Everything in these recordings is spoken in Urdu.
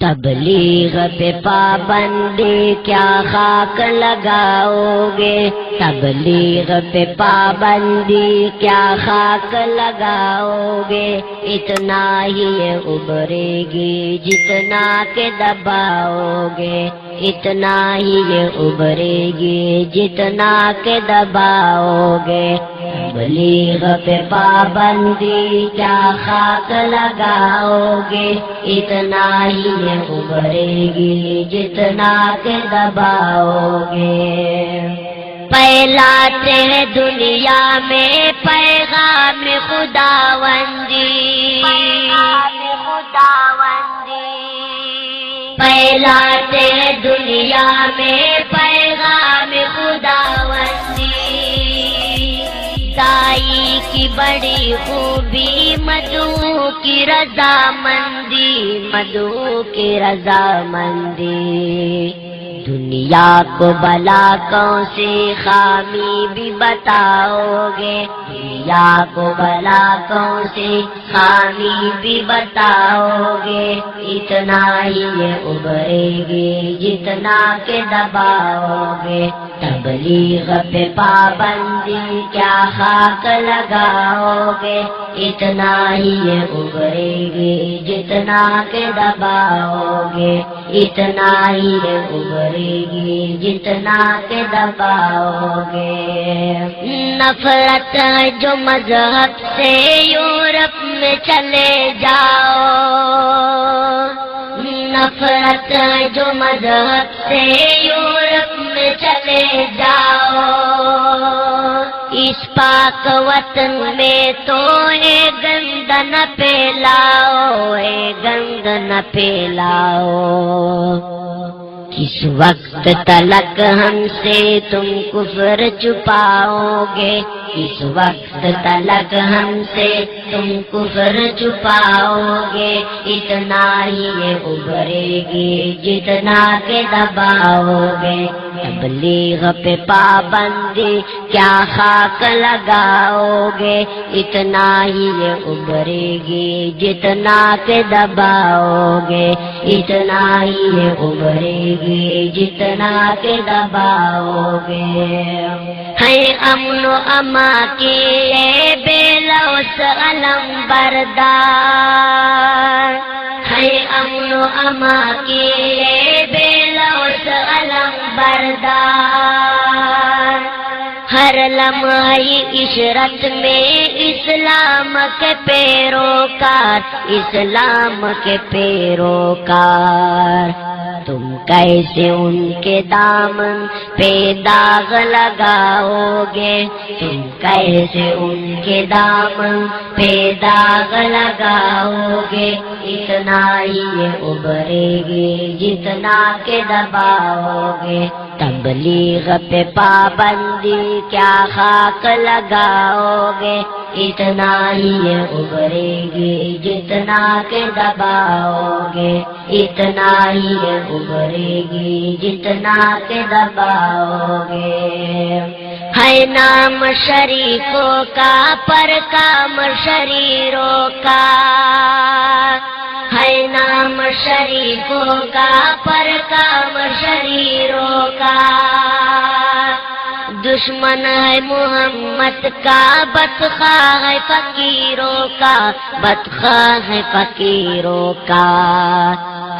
تبلیغ پہ پابندی کیا خاک لگاؤ گے، تبلیغ پہ پابندی کیا خاک لگاؤ گے، اتنا ہی ابھرے گی جتنا کہ دباؤ گے، اتنا ہی ابھرے گی جتنا کہ دباؤ گے، تبلیغ پہ پابندی کیا خاک لگاؤ گے، اتنا ہی ابھرے گی جتنا کہ دباؤ گے۔ پھیلاتے ہیں دنیا میں پیغام خداوندی، پھیلاتے ہیں دنیا میں پیغام خداوندی، دائی کی بڑی خوبی مدعو کی رضامندی، مدعو کی رضامندی، دنیا کو بلا کون سی خامی بھی بتاؤ گے، دنیا کو بلا کون سی خامی بھی بتاؤ گے، اتنا ہی ابھرے گی جتنا کہ دباؤ گے، تبلیغ پہ پابندی کیا خاک لگاؤ گے، اتنا ہی ابھرے گی جتنا کہ دباؤ گے، اتنا ہی ابھرے گی جتنا کہ دباؤ گے۔ نفرت ہے جو مذہب سے یورپ میں چلے جاؤ، نفرت ہے جو مذہب سے یورپ میں چلے جاؤ، اس پاک وطن میں تو اے گند نہ پھیلاؤ، اے گند نہ پھیلاؤ، کس وقت تلک ہم سے تم کفر چھپاؤ گے، کس وقت تلک ہم سے تم کفر چھپاؤ گے، اتنا ہی ابھرے گی جتنا کہ دباؤ گے، تبلیغ پہ پابندی کیا خاک لگاؤ گے، اتنا ہی ابھرے گی جتنا کہ دباؤ گے، اتنا ہی ابھرے گی جتنا کہ دباؤ گے۔ ہے امن و اما کی اے بے لوث علم بردار، ہے امن و اما کی اے بے لوث علم بردار، ہر لمحہ عشرت میں اسلام کے پیروکار، اسلام کے پیروکار، تم کیسے ان کے دامن پہ داغ لگاؤ گے، تم کیسے ان کے دامن پہ داغ لگاؤ گے، اتنا ہی ابھرے گی جتنا کہ دباؤ گے، تبلیغ پہ پابندی کیا خاک لگاؤ گے، اتنا ہی ابھرے گی جتنا کہ دباؤ گے، اتنا ہی ابھرے گی جتنا کہ دباؤ گے۔ ہے نام شریفوں کا پر کام شریروں کا، ہے نام شریفوں کا پر کام شریروں کا، دشمن ہے محمد کا بدخواہ ہے فقیروں کا، بدخواہ ہے فقیروں کا،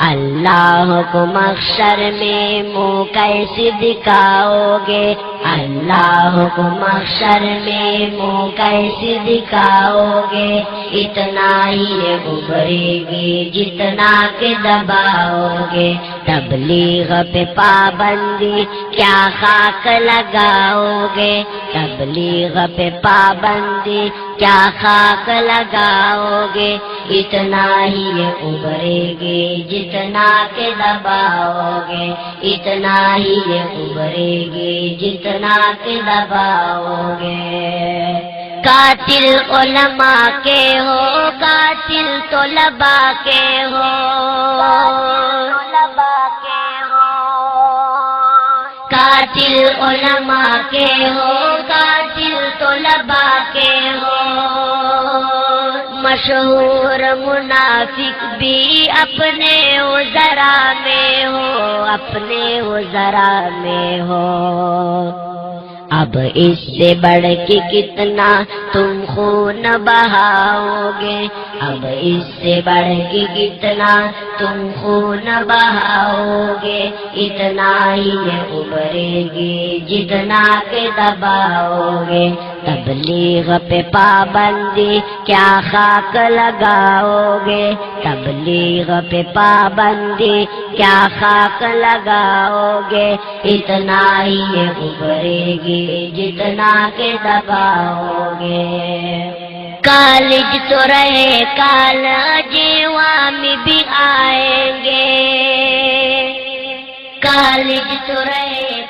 اللہ کو محشر میں منہ کیسے دکھاؤ گے، اللہ کو محشر میں منہ کیسے دکھاؤ گے، اتنا ہی ابھرے گی جتنا کہ دباؤ گے، تبلیغ پہ پابندی کیا خاک لگاؤ گے، تبلیغ پہ پابندی کیا خاک لگاؤ گے، اتنا ہی ابھرے گی جتنا کہ دباؤ گے، اتنا ہی ابھرے گی جتنا کہ دباؤ گے۔ قاتل علماء کے ہو، قاتل طلباء کے ہو، قاتل علماء کے ہو، قاتل طلباء کے ہو، مشہور منافق بھی اپنے وزرا میں ہو، اپنے وزرا میں ہو۔ اب اس سے بڑھ کے کتنا تم خون بہاؤ گے، اب اس سے بڑھ کے کتنا تم خون بہاؤ گے، اتنا ہی ابھرے گی جتنا کہ دباؤ گے۔ تبلیغ پہ پابندی کیا خاک لگاؤ گے، تبلیغ پہ پابندی کیا خاک لگاؤ گے، اتنا ہی ابھرے گی جتنا کہ دباؤ گے۔ کالج تو رہے کالج عوامی بھی آئیں گے، کالج تو رہے